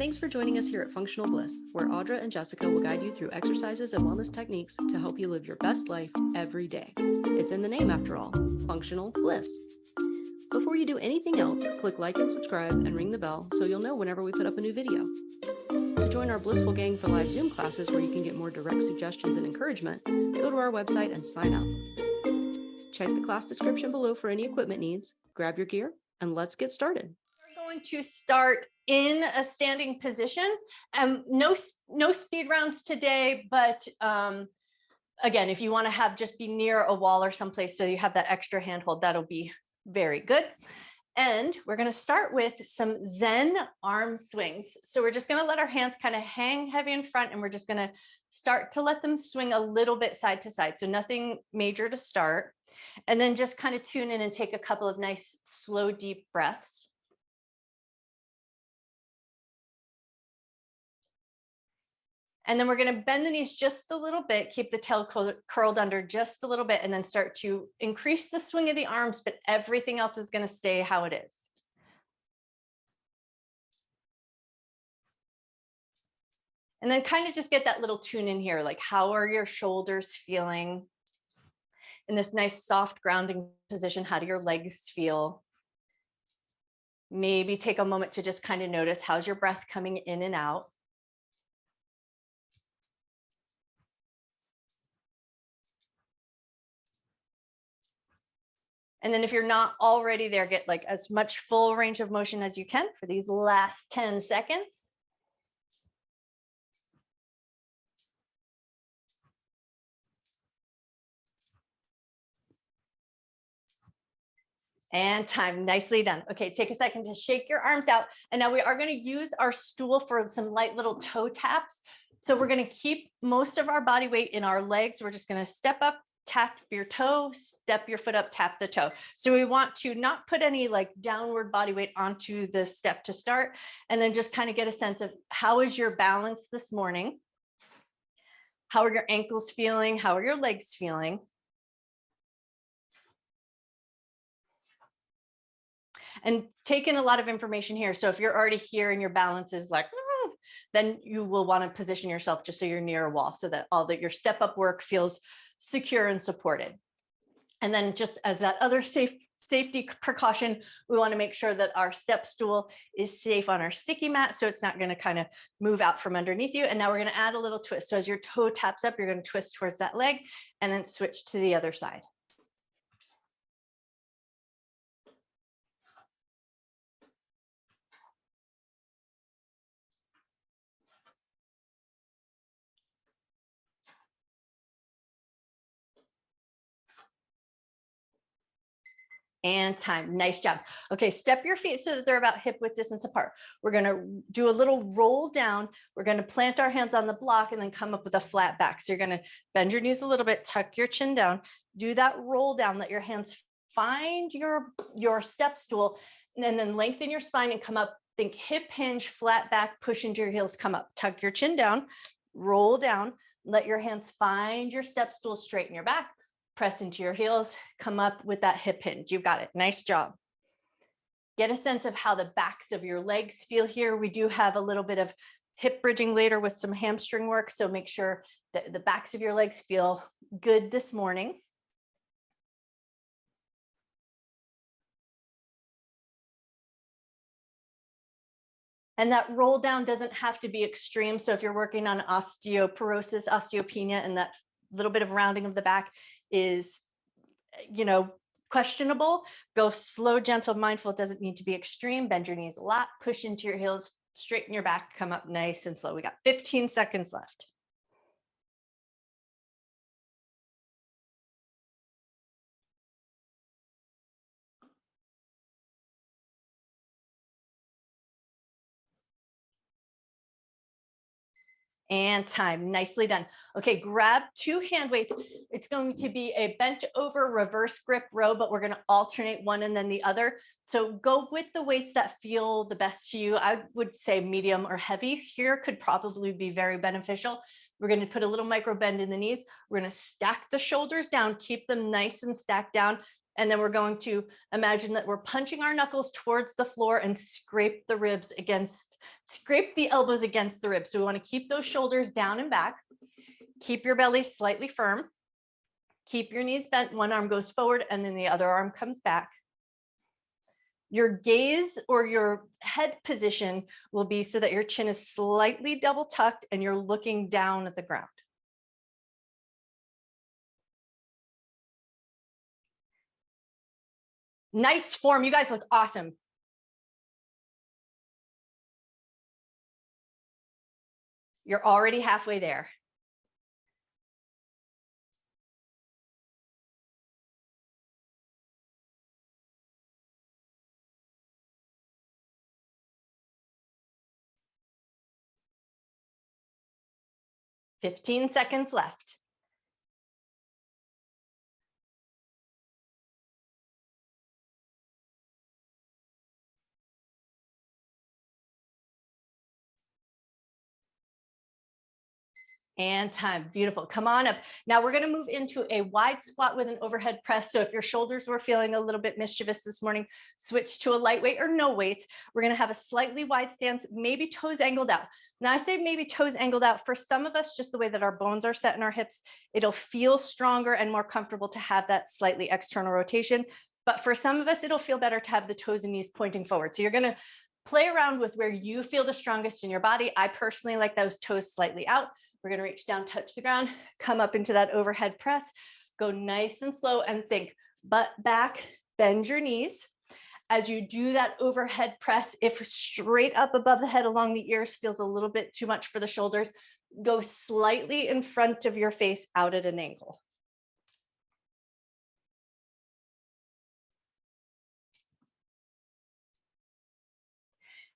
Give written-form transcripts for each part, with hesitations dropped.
Thanks for joining us here at Functional Bliss, where Audra and Jessica will guide you through exercises and wellness techniques to help you live your best life every day. It's in the name after all, Functional Bliss. Before you do anything else, click like and subscribe and ring the bell so you'll know whenever we put up a new video. To join our Blissful Gang for live Zoom classes where you can get more direct suggestions and encouragement, go to our website and sign up. Check the class description below for any equipment needs, grab your gear, and let's get started. We're going to start in a standing position. No speed rounds today, but again, if you want to just be near a wall or someplace so you have that extra handhold, that'll be very good. And we're going to start with some Zen arm swings. So we're just going to let our hands kind of hang heavy in front, and we're just going to start to let them swing a little bit side to side. So nothing major to start. And then just kind of tune in and take a couple of nice, slow, deep breaths. And then we're going to bend the knees just a little bit, keep the tail curled under just a little bit, and then start to increase the swing of the arms, but everything else is going to stay how it is. And then kind of just get that little tune in here, like how are your shoulders feeling in this nice soft grounding position? How do your legs feel? Maybe take a moment to just kind of notice how's your breath coming in and out. And then if you're not already there, get like as much full range of motion as you can for these last 10 seconds. And time, nicely done. Okay, take a second to shake your arms out. And now we are going to use our stool for some light little toe taps. So we're going to keep most of our body weight in our legs. We're just going to step up, tap your toe, step your foot up, tap the toe. So we want to not put any like downward body weight onto the step to start, and then just kind of get a sense of how is your balance this morning? How are your ankles feeling? How are your legs feeling? And take in a lot of information here. So if you're already here and your balance is like, then you will want to position yourself just so you're near a wall so that all that your step up work feels secure and supported. And then just as that other safety precaution, we want to make sure that our step stool is safe on our sticky mat so it's not going to kind of move out from underneath you. And now we're going to add a little twist. So as your toe taps up, you're going to twist towards that leg and then switch to the other side. And time. Nice job. Okay, step your feet so that they're about hip width distance apart. We're going to do a little roll down. We're going to plant our hands on the block and then come up with a flat back. So you're going to bend your knees a little bit, tuck your chin down, do that roll down, let your hands find your step stool, and then lengthen your spine and come up. Think hip hinge, flat back, push into your heels, come up, tuck your chin down, roll down, let your hands find your step stool, straighten your back. Press into your heels, come up with that hip hinge. You've got it. Nice job. Get a sense of how the backs of your legs feel here. We do have a little bit of hip bridging later with some hamstring work. So make sure that the backs of your legs feel good this morning. And that roll down doesn't have to be extreme. So if you're working on osteoporosis, osteopenia, and that little bit of rounding of the back is, questionable, go slow, gentle, mindful. It doesn't need to be extreme. Bend your knees a lot, push into your heels, straighten your back, come up nice and slow. We got 15 seconds left. And time. Nicely done. Okay, grab two hand weights. It's going to be a bent over reverse grip row, but we're going to alternate one and then the other. So go with the weights that feel the best to you. I would say medium or heavy here could probably be very beneficial. We're going to put a little micro bend in the knees. We're going to stack the shoulders down, keep them nice and stacked down. And then we're going to imagine that we're punching our knuckles towards the floor and scrape the ribs against Scrape the elbows against the ribs. So we want to keep those shoulders down and back. Keep your belly slightly firm. Keep your knees bent. One arm goes forward and then the other arm comes back. Your gaze or your head position will be so that your chin is slightly double tucked and you're looking down at the ground. Nice form. You guys look awesome. You're already halfway there. "15 seconds left. And time. Beautiful. Come on up. Now we're going to move into a wide squat with an overhead press. So if your shoulders were feeling a little bit mischievous this morning, switch to a lightweight or no weights. We're going to have a slightly wide stance, maybe toes angled out. Now I say maybe toes angled out. For some of us, just the way that our bones are set in our hips, it'll feel stronger and more comfortable to have that slightly external rotation. But for some of us, it'll feel better to have the toes and knees pointing forward. So you're going to play around with where you feel the strongest in your body. I personally like those toes slightly out. We're going to reach down, touch the ground, come up into that overhead press, go nice and slow and think butt back, bend your knees. As you do that overhead press, if straight up above the head along the ears feels a little bit too much for the shoulders, go slightly in front of your face out at an angle.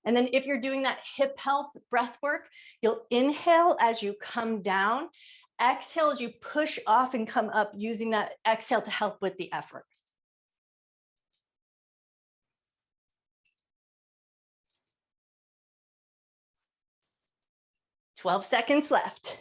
And then if you're doing that hip health breath work, you'll inhale as you come down, exhale as you push off and come up, using that exhale to help with the effort. "12 seconds left.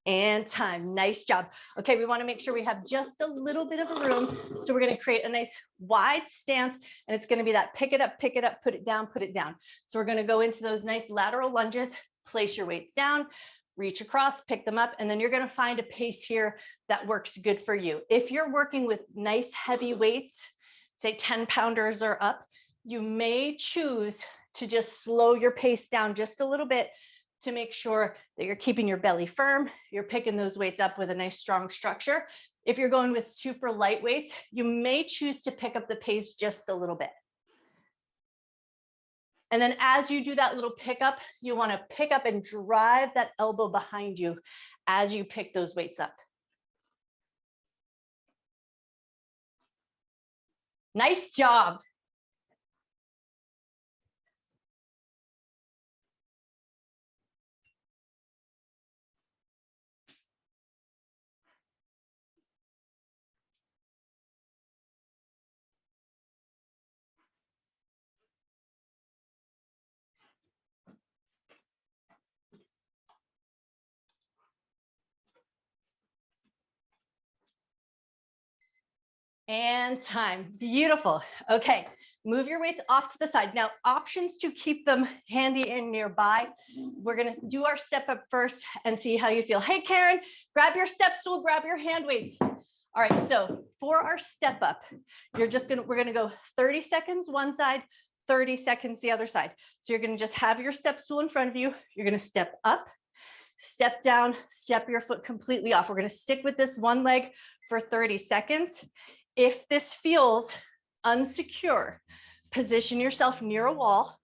And time. Nice job. Okay, we want to make sure we have just a little bit of a room. So we're going to create a nice wide stance, and it's going to be that pick it up, put it down, put it down. So we're going to go into those nice lateral lunges, place your weights down, reach across, pick them up, and then you're going to find a pace here that works good for you. If you're working with nice heavy weights, say 10-pounders or up, you may choose to just slow your pace down just a little bit to make sure that you're keeping your belly firm, you're picking those weights up with a nice strong structure. If you're going with super light weights, you may choose to pick up the pace just a little bit. And then as you do that little pickup, you want to pick up and drive that elbow behind you as you pick those weights up. Nice job. And time. Beautiful. Okay, move your weights off to the side. Now, options to keep them handy and nearby. We're going to do our step up first and see how you feel. Hey, Karen, grab your step stool, grab your hand weights. All right, so for our step up, we're going to go 30 seconds one side, 30 seconds the other side. So you're going to just have your step stool in front of you. You're going to step up, step down, step your foot completely off. We're going to stick with this one leg for 30 seconds. If this feels unsecure, position yourself near a wall,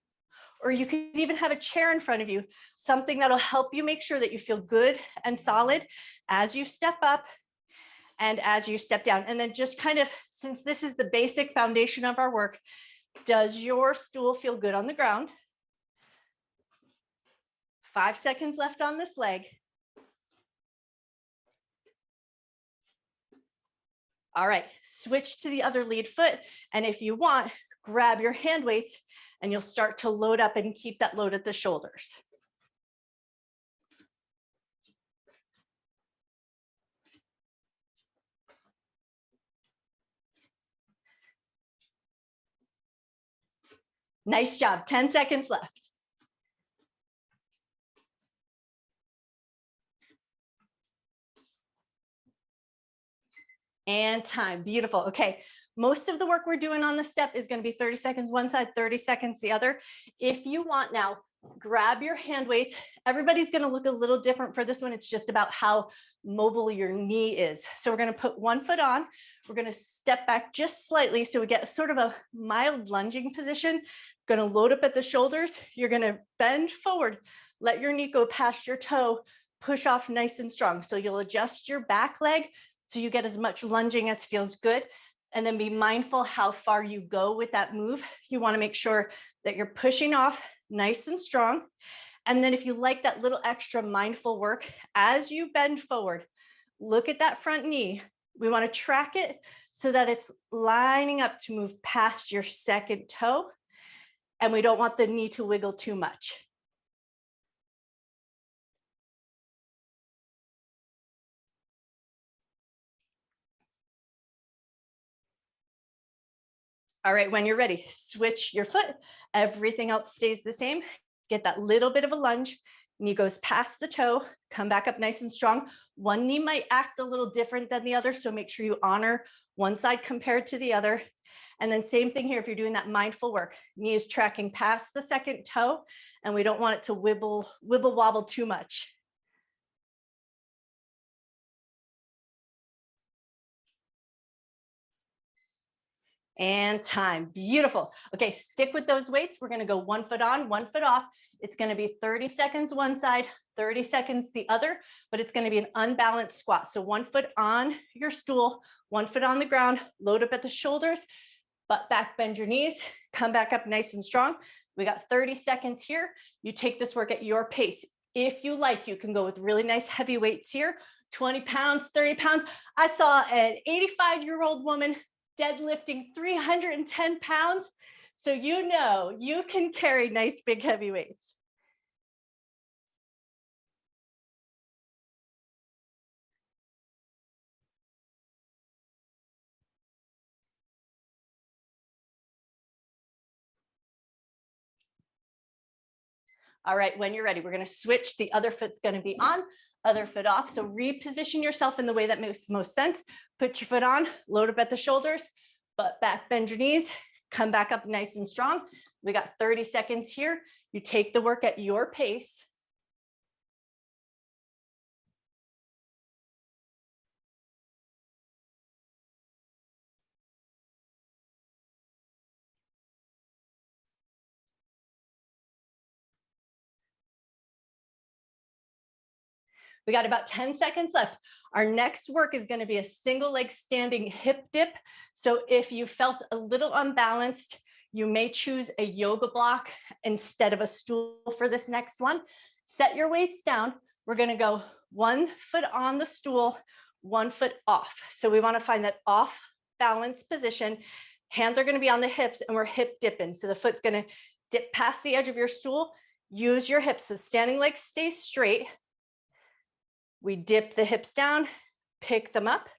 or you can even have a chair in front of you, something that'll help you make sure that you feel good and solid as you step up and as you step down. And then just kind of, since this is the basic foundation of our work, does your stool feel good on the ground? 5 seconds left on this leg. All right, switch to the other lead foot. And if you want, grab your hand weights and you'll start to load up and keep that load at the shoulders. Nice job. 10 seconds left. And time. Beautiful. Okay. Most of the work we're doing on the step is going to be 30 seconds one side, 30 seconds the other. If you want now, grab your hand weights. Everybody's going to look a little different for this one. It's just about how mobile your knee is. So we're going to put one foot on. We're going to step back just slightly so we get sort of a mild lunging position. Going to load up at the shoulders. You're going to bend forward. Let your knee go past your toe. Push off nice and strong. So you'll adjust your back leg so you get as much lunging as feels good. And then be mindful how far you go with that move. You want to make sure that you're pushing off nice and strong. And then if you like that little extra mindful work, as you bend forward, look at that front knee. We want to track it so that it's lining up to move past your second toe. And we don't want the knee to wiggle too much. All right, when you're ready, switch your foot. Everything else stays the same. Get that little bit of a lunge. Knee goes past the toe, come back up nice and strong. One knee might act a little different than the other, so make sure you honor one side compared to the other. And then same thing here, if you're doing that mindful work, knee is tracking past the second toe, and we don't want it to wibble wobble too much. And time. Beautiful. Okay, stick with those weights. We're going to go 1 foot on, 1 foot off. It's going to be 30 seconds one side, 30 seconds the other, but it's going to be an unbalanced squat. So 1 foot on your stool, 1 foot on the ground, load up at the shoulders, butt back, bend your knees, come back up nice and strong. We got 30 seconds here. You take this work at your pace. If you like, you can go with really nice heavy weights here, 20 pounds, 30 pounds. I saw an 85-year-old woman deadlifting 310 pounds. So you know you can carry nice big heavy weights. All right, when you're ready, we're going to switch. The other foot's going to be on, other foot off. So reposition yourself in the way that makes most sense. Put your foot on, load up at the shoulders, butt back, bend your knees, come back up nice and strong. We got 30 seconds here. You take the work at your pace. We got about 10 seconds left. Our next work is going to be a single leg standing hip dip. So if you felt a little unbalanced, you may choose a yoga block instead of a stool for this next one. Set your weights down. We're going to go 1 foot on the stool, 1 foot off. So we want to find that off balance position. Hands are going to be on the hips and we're hip dipping. So the foot's going to dip past the edge of your stool. Use your hips. So standing leg stays straight. We dip the hips down, pick them up,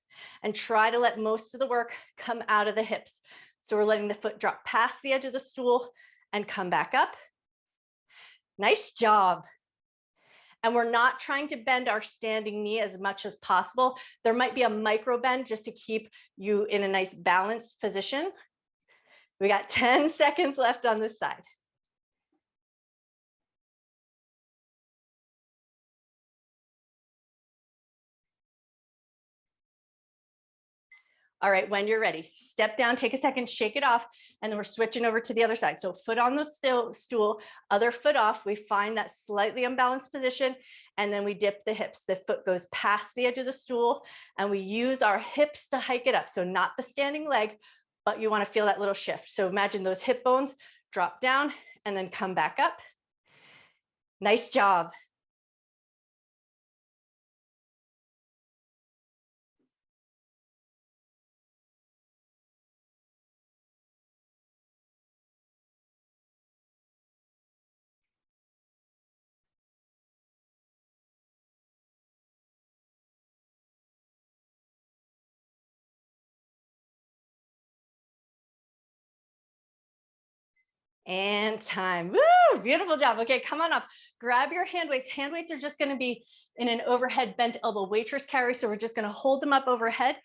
and try to let most of the work come out of the hips. So we're letting the foot drop past the edge of the stool and come back up. Nice job. And we're not trying to bend our standing knee as much as possible. There might be a micro bend just to keep you in a nice balanced position. We got 10 seconds left on this side. All right, when you're ready, step down, take a second, shake it off, and then we're switching over to the other side. So foot on the stool, other foot off. We find that slightly unbalanced position, and then we dip the hips. The foot goes past the edge of the stool, and we use our hips to hike it up. So not the standing leg, but you want to feel that little shift. So imagine those hip bones drop down and then come back up. Nice job. And time. Woo! Beautiful job. Okay, come on up. Grab your hand weights. Hand weights are just going to be in an overhead bent elbow waitress carry. So we're just going to hold them up overhead.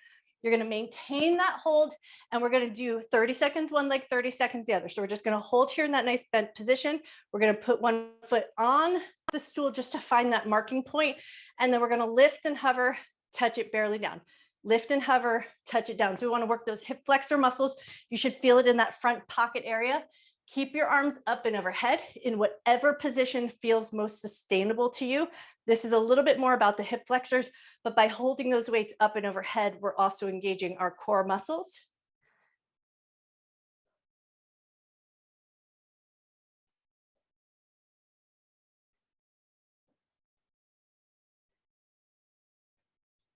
You're going to maintain that hold, and we're going to do 30 seconds one leg, 30 seconds the other. So we're just going to hold here in that nice bent position. We're going to put one foot on the stool just to find that marking point, and then we're going to lift and hover, touch it barely down. Lift and hover, touch it down. So we want to work those hip flexor muscles. You should feel it in that front pocket area. Keep your arms up and overhead in whatever position feels most sustainable to you. This is a little bit more about the hip flexors, but by holding those weights up and overhead, we're also engaging our core muscles.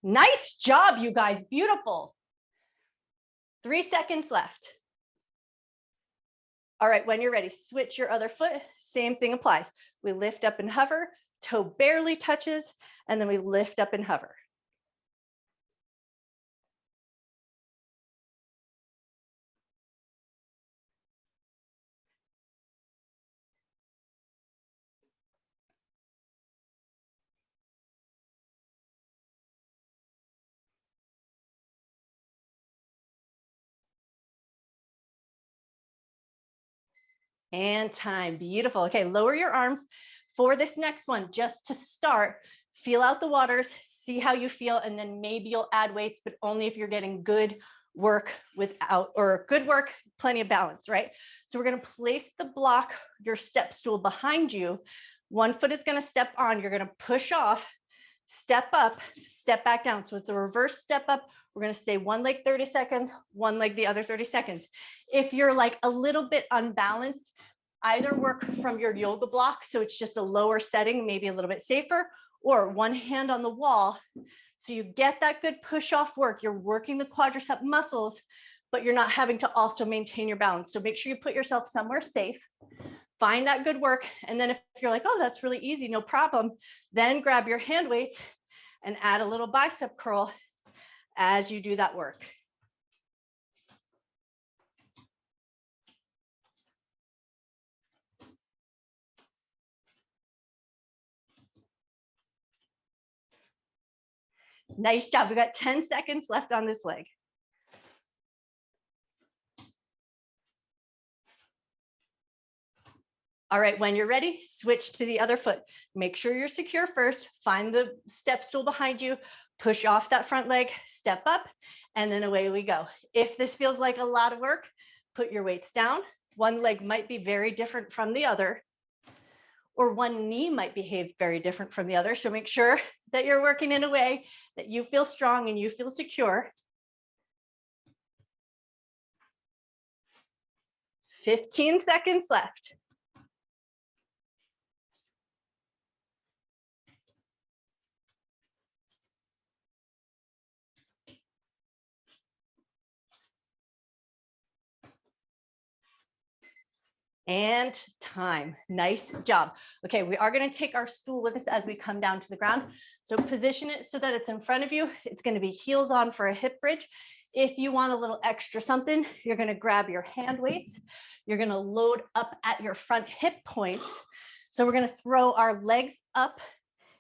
Nice job, you guys. Beautiful. 3 seconds left. All right, when you're ready, switch your other foot. Same thing applies. We lift up and hover, toe barely touches, and then we lift up and hover. And time. Beautiful. Okay, lower your arms for this next one. Just to start, feel out the waters, see how you feel, and then maybe you'll add weights, but only if you're getting good work without, or good work, plenty of balance, right? So we're going to place the block, your step stool behind you. One foot is going to step on. You're going to push off, step up, step back down. So it's a reverse step up. We're going to stay one leg 30 seconds, one leg the other 30 seconds. If you're like a little bit unbalanced, either work from your yoga block, so it's just a lower setting, maybe a little bit safer, or one hand on the wall. So you get that good push off work. You're working the quadricep muscles, but you're not having to also maintain your balance. So make sure you put yourself somewhere safe. Find that good work. And then if you're like, oh, that's really easy, no problem, then grab your hand weights and add a little bicep curl as you do that work. Nice job. We got 10 seconds left on this leg. All right, when you're ready, switch to the other foot. Make sure you're secure first. Find the step stool behind you, push off that front leg, step up, and then away we go. If this feels like a lot of work, put your weights down. One leg might be very different from the other, or one knee might behave very different from the other. So make sure that you're working in a way that you feel strong and you feel secure. 15 seconds left. And time. Nice job. Okay, we are going to take our stool with us as we come down to the ground. So position it so that it's in front of you. It's going to be heels on for a hip bridge. If you want a little extra something, you're going to grab your hand weights. You're going to load up at your front hip points. So we're going to throw our legs up,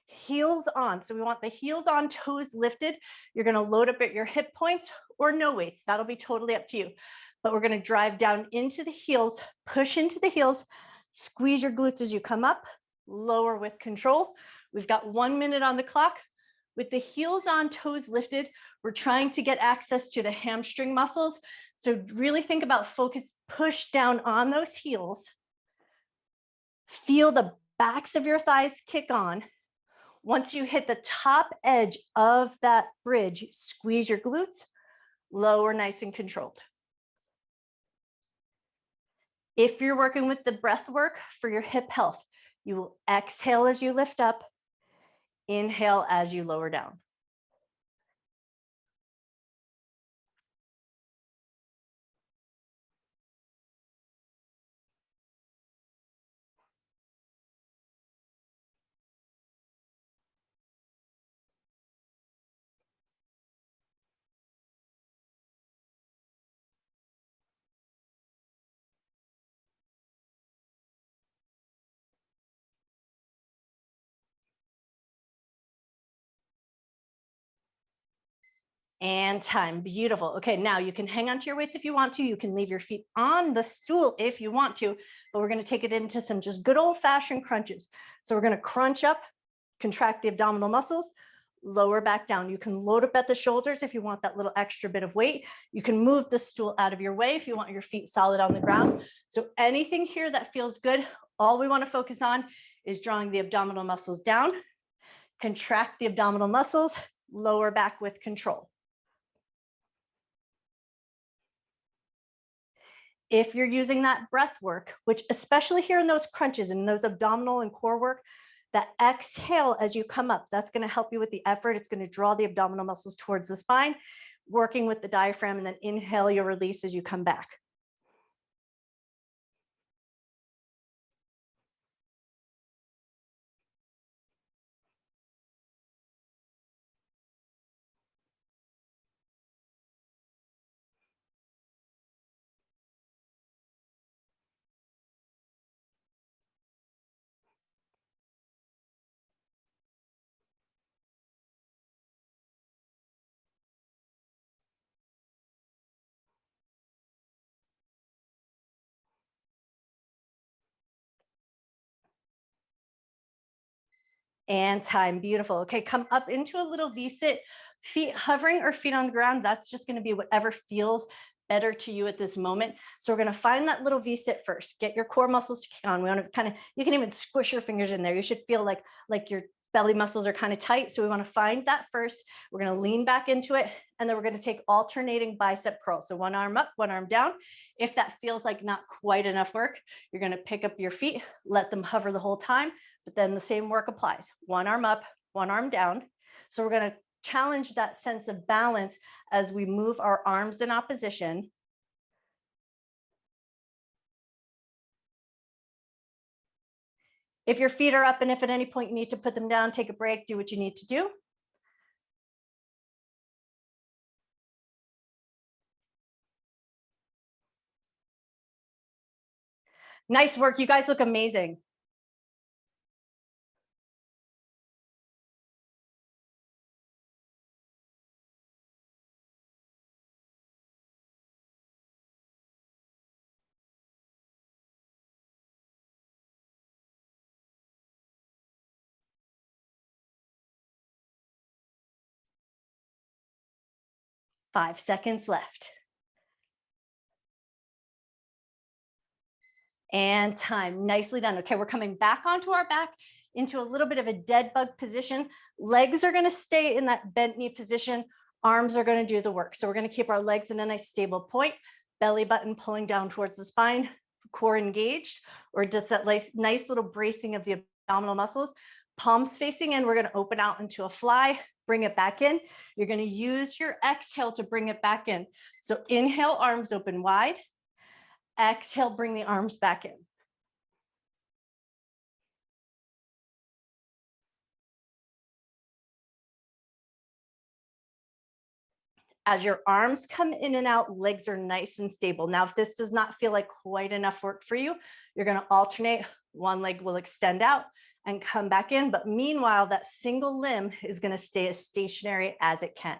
heels on. So we want the heels on, toes lifted. You're going to load up at your hip points or no weights. That'll be totally up to you. But we're going to drive down into the heels, push into the heels, squeeze your glutes as you come up, lower with control. We've got 1 minute on the clock. With the heels on, toes lifted, we're trying to get access to the hamstring muscles. So really think about focus, push down on those heels. Feel the backs of your thighs kick on. Once you hit the top edge of that bridge, squeeze your glutes, lower nice and controlled. If you're working with the breath work for your hip health, you will exhale as you lift up, inhale as you lower down. And time. Beautiful. Okay, now you can hang on to your weights if you want to. You can leave your feet on the stool if you want to, but we're going to take it into some just good old-fashioned crunches. So we're going to crunch up, contract the abdominal muscles, lower back down. You can load up at the shoulders if you want that little extra bit of weight. You can move the stool out of your way if you want your feet solid on the ground. So anything here that feels good, all we want to focus on is drawing the abdominal muscles down, contract the abdominal muscles, lower back with control. If you're using that breath work, which especially here in those crunches and those abdominal and core work, that exhale as you come up, that's going to help you with the effort. It's going to draw the abdominal muscles towards the spine, working with the diaphragm, and then inhale, you'll release as you come back. And time. Beautiful. Okay, come up into a little V-sit, feet hovering or feet on the ground. That's just going to be whatever feels better to you at this moment. So we're going to find that little V-sit first. Get your core muscles to kick on. We want to kind of, you can even squish your fingers in there. You should feel like your belly muscles are kind of tight. So we want to find that first. We're going to lean back into it. And then we're going to take alternating bicep curls. So one arm up, one arm down. If that feels like not quite enough work, you're going to pick up your feet, let them hover the whole time. But then the same work applies. One arm up, one arm down. So we're going to challenge that sense of balance as we move our arms in opposition. If your feet are up and if at any point you need to put them down, take a break, do what you need to do. Nice work. You guys look amazing. Five seconds left. And time. Nicely done. Okay, we're coming back onto our back into a little bit of a dead bug position. Legs are going to stay in that bent knee position. Arms are going to do the work. So we're going to keep our legs in a nice stable point, belly button pulling down towards the spine, core engaged, or just that nice little bracing of the abdominal muscles. Palms facing in, we're going to open out into a fly, bring it back in. You're going to use your exhale to bring it back in. So inhale, arms open wide. Exhale, bring the arms back in. As your arms come in and out, legs are nice and stable. Now, if this does not feel like quite enough work for you, you're going to alternate. One leg will extend out and come back in. But meanwhile, that single limb is going to stay as stationary as it can.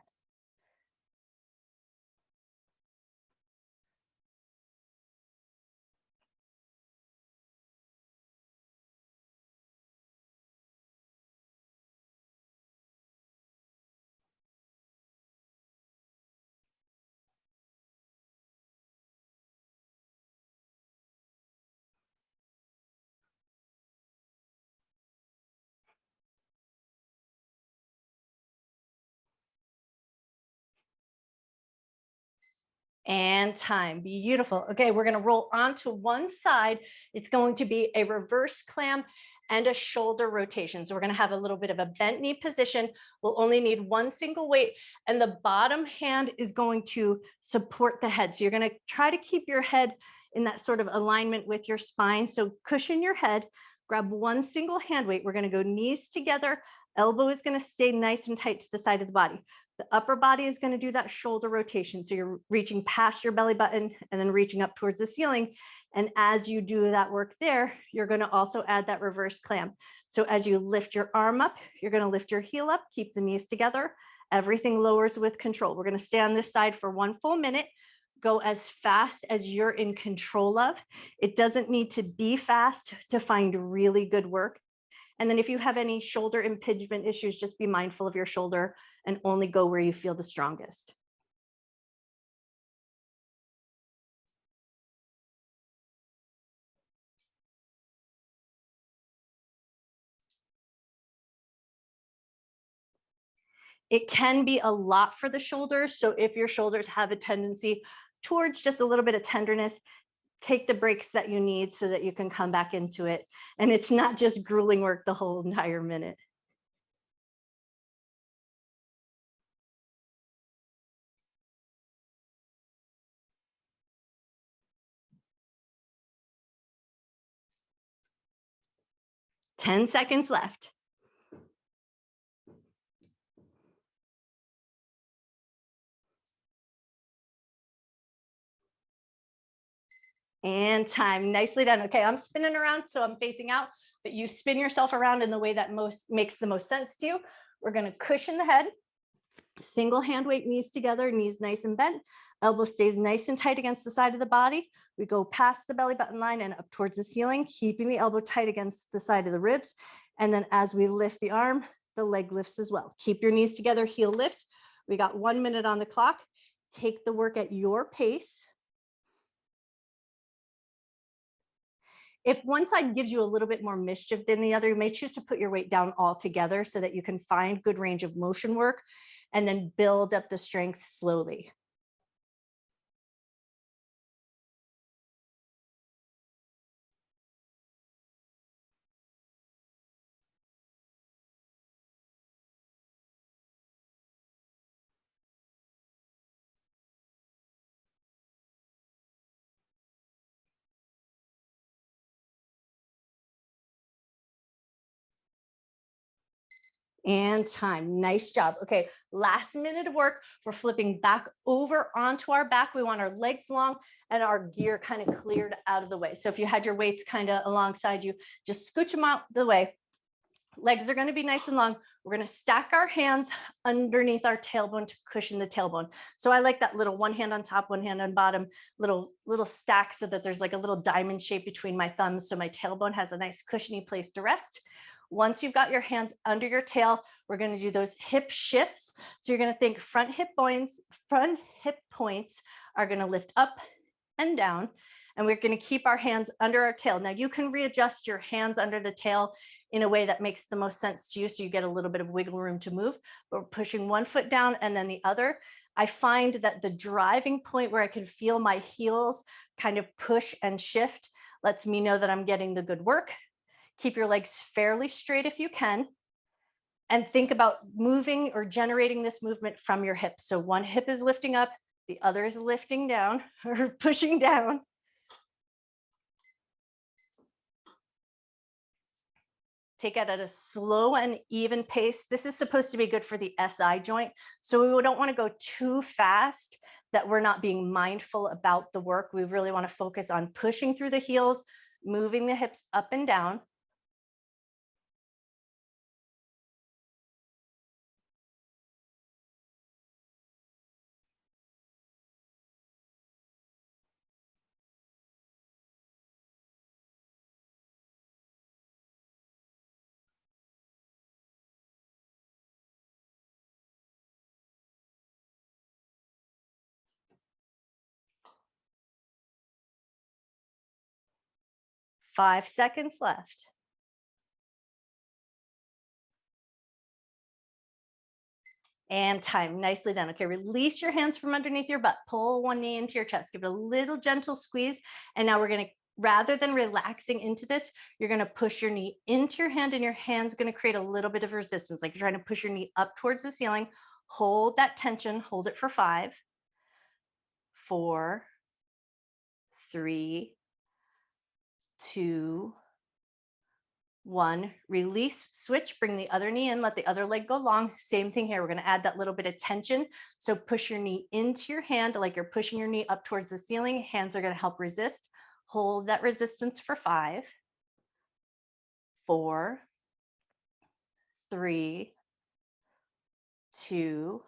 And time. Beautiful. Okay, we're going to roll onto one side. It's going to be a reverse clam and a shoulder rotation. So we're going to have a little bit of a bent knee position. We'll only need one single weight, and the bottom hand is going to support the head. So you're going to try to keep your head in that sort of alignment with your spine. So cushion your head, grab one single hand weight. We're going to go knees together. Elbow is going to stay nice and tight to the side of the body. The upper body is going to do that shoulder rotation. So you're reaching past your belly button and then reaching up towards the ceiling. And as you do that work there, you're going to also add that reverse clam. So as you lift your arm up, you're going to lift your heel up, keep the knees together. Everything lowers with control. We're going to stay on this side for 1 full minute. Go as fast as you're in control of. It doesn't need to be fast to find really good work. And then if you have any shoulder impingement issues, just be mindful of your shoulder and only go where you feel the strongest. It can be a lot for the shoulders. So if your shoulders have a tendency towards just a little bit of tenderness, take the breaks that you need so that you can come back into it. And it's not just grueling work the whole entire minute. Ten seconds left. And time. Nicely done. Okay, I'm spinning around, so I'm facing out, but you spin yourself around in the way that makes the most sense to you. We're going to cushion the head. Single hand weight, knees together, knees nice and bent. Elbow stays nice and tight against the side of the body. We go past the belly button line and up towards the ceiling, keeping the elbow tight against the side of the ribs. And then as we lift the arm, the leg lifts as well. Keep your knees together, heel lifts. We got 1 minute on the clock. Take the work at your pace. If one side gives you a little bit more mischief than the other, you may choose to put your weight down altogether so that you can find good range of motion work and then build up the strength slowly. And time. Nice job. Okay, last minute of work. We're flipping back over onto our back. We want our legs long and our gear kind of cleared out of the way. So if you had your weights kind of alongside you, just scooch them out the way. Legs are going to be nice and long. We're going to stack our hands underneath our tailbone to cushion the tailbone. So I like that little one hand on top, one hand on bottom, little stack so that there's like a little diamond shape between my thumbs. So my tailbone has a nice cushiony place to rest. Once you've got your hands under your tail, we're going to do those hip shifts. So you're going to think front hip points are going to lift up and down. And we're going to keep our hands under our tail. Now you can readjust your hands under the tail in a way that makes the most sense to you, so you get a little bit of wiggle room to move, but we're pushing one foot down and then the other. I find that the driving point where I can feel my heels kind of push and shift lets me know that I'm getting the good work. Keep your legs fairly straight if you can, and think about moving or generating this movement from your hips. So one hip is lifting up, the other is lifting down or pushing down. Take it at a slow and even pace. This is supposed to be good for the SI joint. So we don't want to go too fast that we're not being mindful about the work. We really want to focus on pushing through the heels, moving the hips up and down. Five seconds left. And time. Nicely done. Okay, release your hands from underneath your butt. Pull one knee into your chest. Give it a little gentle squeeze. And now we're going to, rather than relaxing into this, you're going to push your knee into your hand, and your hand's going to create a little bit of resistance, like you're trying to push your knee up towards the ceiling. Hold that tension. Hold it for 5, 4, 3, 2, 1. Release, switch, bring the other knee in, let the other leg go long. Same thing here. We're going to add that little bit of tension. So push your knee into your hand like you're pushing your knee up towards the ceiling. Hands are going to help resist. Hold that resistance for 5, 4, 3, 2,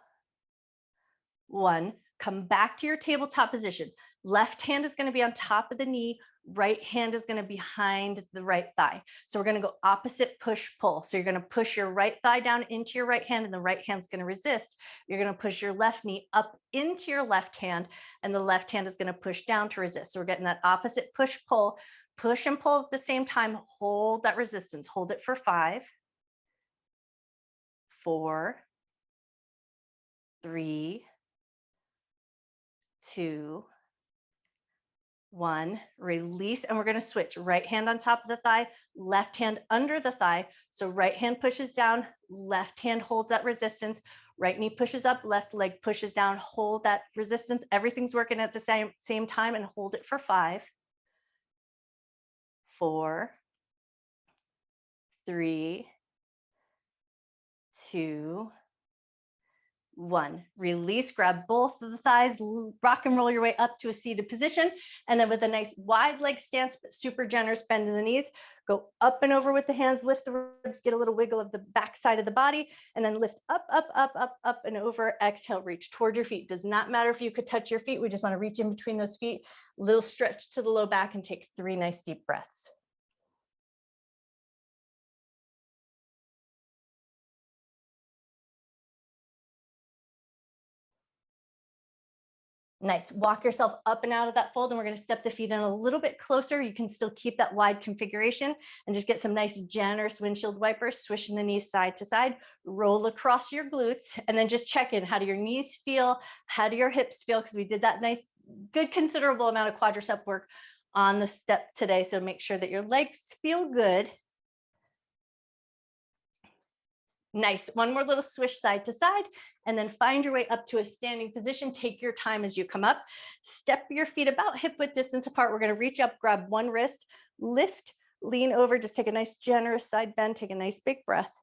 1. Come back to your tabletop position. Left hand is going to be on top of the knee. Right hand is going to be behind the right thigh. So we're going to go opposite push pull. So you're going to push your right thigh down into your right hand and the right hand's going to resist. You're going to push your left knee up into your left hand and the left hand is going to push down to resist. So we're getting that opposite push pull, push and pull at the same time. Hold that resistance. Hold it for 5, 4, 3, 2, 1, release, and we're going to switch. Right hand on top of the thigh, left hand under the thigh. So right hand pushes down, left hand holds that resistance, right knee pushes up, left leg pushes down, hold that resistance. Everything's working at the same time and hold it for 5, 4, 3, 2, 1. Release, grab both of the thighs, rock and roll your way up to a seated position. And then with a nice wide leg stance, but super generous bend in the knees, go up and over with the hands, lift the ribs, get a little wiggle of the back side of the body, and then lift up, up, up, up, up and over. Exhale, reach toward your feet. Does not matter if you could touch your feet. We just want to reach in between those feet, little stretch to the low back and take 3 nice deep breaths. Nice. Walk yourself up and out of that fold, and we're going to step the feet in a little bit closer. You can still keep that wide configuration and just get some nice generous windshield wipers, swishing the knees side to side, roll across your glutes, and then just check in. How do your knees feel? How do your hips feel? Because we did that nice, good, considerable amount of quadricep work on the step today. So make sure that your legs feel good. Nice. One more little swish side to side, and then find your way up to a standing position. Take your time as you come up. Step your feet about hip width distance apart. We're going to reach up, grab one wrist, lift, lean over, just take a nice generous side bend, take a nice big breath.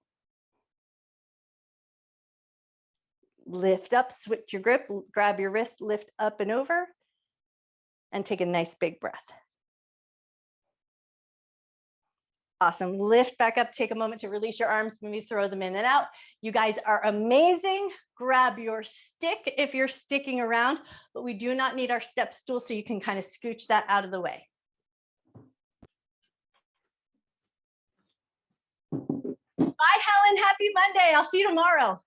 Lift up, switch your grip, grab your wrist, lift up and over, and take a nice big breath. Awesome. Lift back up. Take a moment to release your arms. Maybe throw them in and out. You guys are amazing. Grab your stick if you're sticking around, but we do not need our step stool, so you can kind of scooch that out of the way. Bye, Helen. Happy Monday. I'll see you tomorrow.